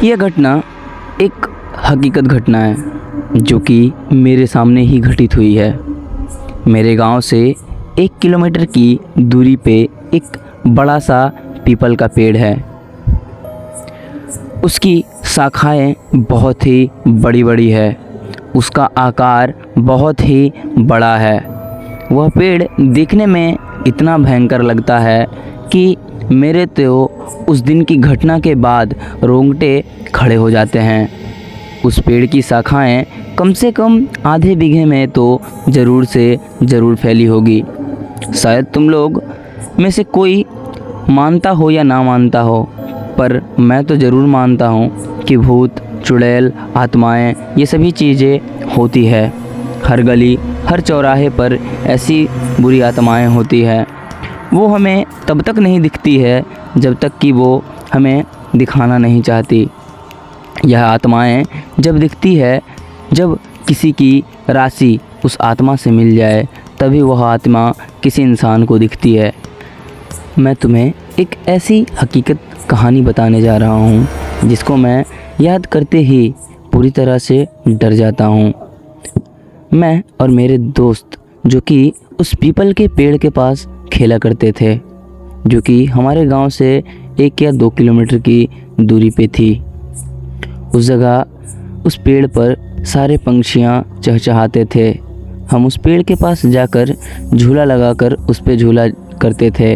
यह घटना एक हकीकत घटना है जो कि मेरे सामने ही घटित हुई है। मेरे गांव से 1 किलोमीटर की दूरी पे एक बड़ा सा पीपल का पेड़ है। उसकी शाखाएं बहुत ही बड़ी बड़ी है। उसका आकार बहुत ही बड़ा है। वह पेड़ देखने में इतना भयंकर लगता है कि मेरे तो उस दिन की घटना के बाद रोंगटे खड़े हो जाते हैं। उस पेड़ की शाखाएं कम से कम आधे बीघे में तो ज़रूर से ज़रूर फैली होगी। शायद तुम लोग में से कोई मानता हो या ना मानता हो, पर मैं तो ज़रूर मानता हूँ कि भूत, चुड़ैल, आत्माएं ये सभी चीज़ें होती है। हर गली, हर चौराहे पर ऐसी बुरी आत्माएं होती है। वो हमें तब तक नहीं दिखती है जब तक कि वो हमें दिखाना नहीं चाहती। यह आत्माएं जब दिखती है, जब किसी की राशि उस आत्मा से मिल जाए, तभी वह आत्मा किसी इंसान को दिखती है। मैं तुम्हें एक ऐसी हकीकत कहानी बताने जा रहा हूँ जिसको मैं याद करते ही पूरी तरह से डर जाता हूँ। मैं और मेरे दोस्त जो कि उस पीपल के पेड़ के पास खेला करते थे, जो कि हमारे गांव से 1 या 2 किलोमीटर की दूरी पे थी। उस जगह उस पेड़ पर सारे पंछियां चहचहाते थे। हम उस पेड़ के पास जाकर झूला लगाकर उस पे झूला करते थे।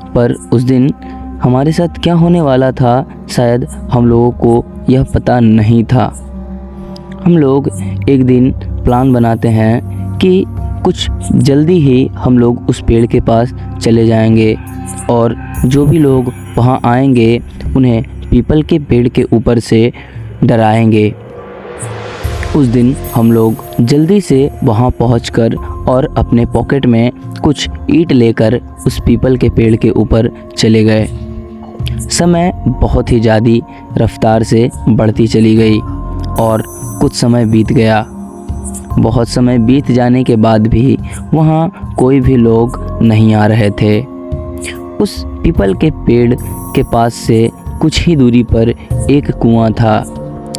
पर उस दिन हमारे साथ क्या होने वाला था, शायद हम लोगों को यह पता नहीं था। हम लोग एक दिन प्लान बनाते हैं कि कुछ जल्दी ही हम लोग उस पेड़ के पास चले जाएंगे और जो भी लोग वहाँ आएंगे उन्हें पीपल के पेड़ के ऊपर से डराएंगे। उस दिन हम लोग जल्दी से वहाँ पहुँचकर और अपने पॉकेट में कुछ ईंट लेकर उस पीपल के पेड़ के ऊपर चले गए। समय बहुत ही ज़्यादा रफ्तार से बढ़ती चली गई और कुछ समय बीत गया। बहुत समय बीत जाने के बाद भी वहाँ कोई भी लोग नहीं आ रहे थे। उस पीपल के पेड़ के पास से कुछ ही दूरी पर एक कुआं था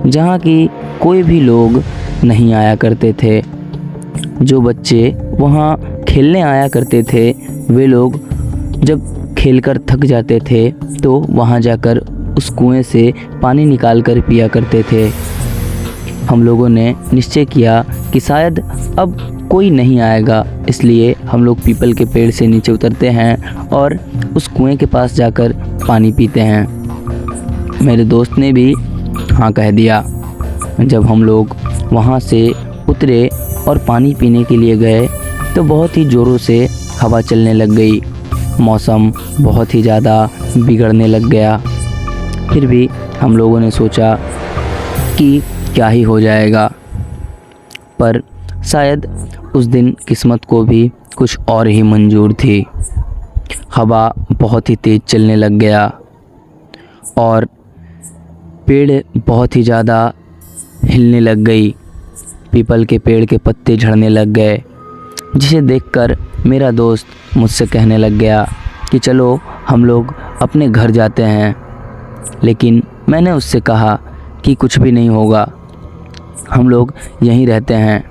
जहाँ की कोई भी लोग नहीं आया करते थे। जो बच्चे वहाँ खेलने आया करते थे, वे लोग जब खेलकर थक जाते थे तो वहाँ जाकर उस कुएं से पानी निकाल कर पिया करते थे। हम लोगों ने निश्चय किया कि शायद अब कोई नहीं आएगा, इसलिए हम लोग पीपल के पेड़ से नीचे उतरते हैं और उस कुएं के पास जाकर पानी पीते हैं। मेरे दोस्त ने भी हाँ कह दिया। जब हम लोग वहाँ से उतरे और पानी पीने के लिए गए तो बहुत ही ज़ोरों से हवा चलने लग गई। मौसम बहुत ही ज़्यादा बिगड़ने लग गया। फिर भी हम लोगों ने सोचा कि क्या ही हो जाएगा, पर शायद उस दिन किस्मत को भी कुछ और ही मंजूर थी। हवा बहुत ही तेज़ चलने लग गया और पेड़ बहुत ही ज़्यादा हिलने लग गई। पीपल के पेड़ के पत्ते झड़ने लग गए, जिसे देखकर मेरा दोस्त मुझसे कहने लग गया कि चलो हम लोग अपने घर जाते हैं। लेकिन मैंने उससे कहा कि कुछ भी नहीं होगा, हम लोग यहीं रहते हैं।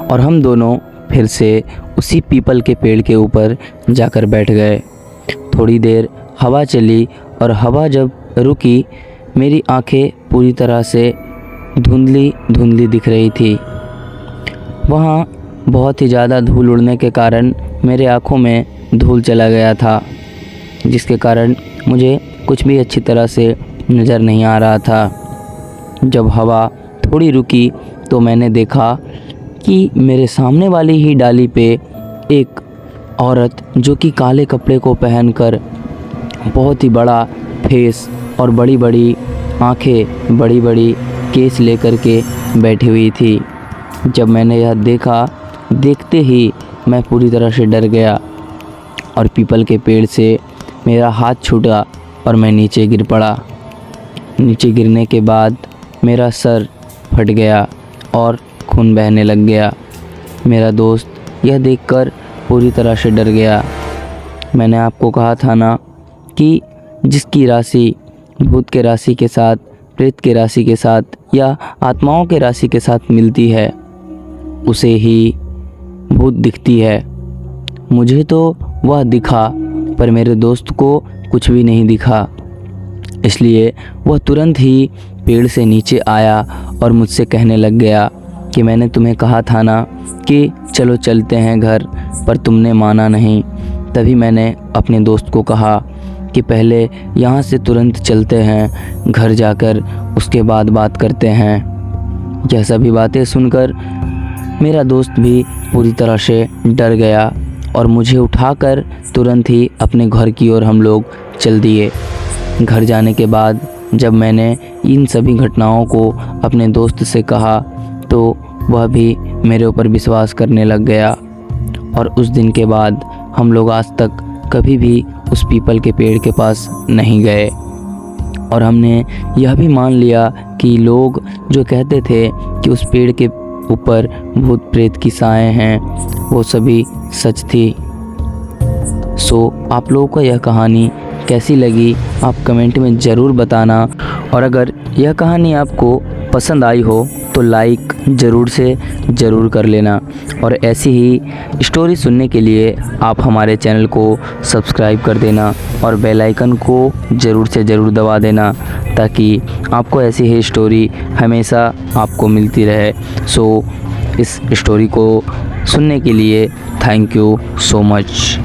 और हम दोनों फिर से उसी पीपल के पेड़ के ऊपर जाकर बैठ गए। थोड़ी देर हवा चली और हवा जब रुकी, मेरी आंखें पूरी तरह से धुंधली धुंधली दिख रही थी। वहाँ बहुत ही ज़्यादा धूल उड़ने के कारण मेरे आँखों में धूल चला गया था, जिसके कारण मुझे कुछ भी अच्छी तरह से नज़र नहीं आ रहा था। जब हवा थोड़ी रुकी तो मैंने देखा कि मेरे सामने वाली ही डाली पे एक औरत जो कि काले कपड़े को पहनकर बहुत ही बड़ा फेस और बड़ी बड़ी आँखें, बड़ी बड़ी केस लेकर के बैठी हुई थी। जब मैंने यह देखा, देखते ही मैं पूरी तरह से डर गया और पीपल के पेड़ से मेरा हाथ छूटा और मैं नीचे गिर पड़ा। नीचे गिरने के बाद मेरा सर फट गया और खून बहने लग गया। मेरा दोस्त यह देखकर पूरी तरह से डर गया। मैंने आपको कहा था ना कि जिसकी राशि भूत के राशि के साथ, प्रेत के राशि के साथ या आत्माओं के राशि के साथ मिलती है उसे ही भूत दिखती है। मुझे तो वह दिखा पर मेरे दोस्त को कुछ भी नहीं दिखा, इसलिए वह तुरंत ही पेड़ से नीचे आया और मुझसे कहने लग गया कि मैंने तुम्हें कहा था ना कि चलो चलते हैं घर, पर तुमने माना नहीं। तभी मैंने अपने दोस्त को कहा कि पहले यहाँ से तुरंत चलते हैं, घर जाकर उसके बाद बात करते हैं। यह सभी बातें सुनकर मेरा दोस्त भी पूरी तरह से डर गया और मुझे उठाकर तुरंत ही अपने घर की ओर हम लोग चल दिए। घर जाने के बाद जब मैंने इन सभी घटनाओं को अपने दोस्त से कहा तो वह भी मेरे ऊपर विश्वास करने लग गया और उस दिन के बाद हम लोग आज तक कभी भी उस पीपल के पेड़ के पास नहीं गए। और हमने यह भी मान लिया कि लोग जो कहते थे कि उस पेड़ के ऊपर भूत प्रेत की साएं हैं, वो सभी सच थी। आप लोगों को यह कहानी कैसी लगी आप कमेंट में ज़रूर बताना, और अगर यह कहानी आपको पसंद आई हो तो लाइक ज़रूर कर लेना। और ऐसी ही स्टोरी सुनने के लिए आप हमारे चैनल को सब्सक्राइब कर देना और बेल आइकन को ज़रूर दबा देना ताकि आपको ऐसी ही स्टोरी हमेशा आपको मिलती रहे। इस स्टोरी को सुनने के लिए थैंक यू सो मच।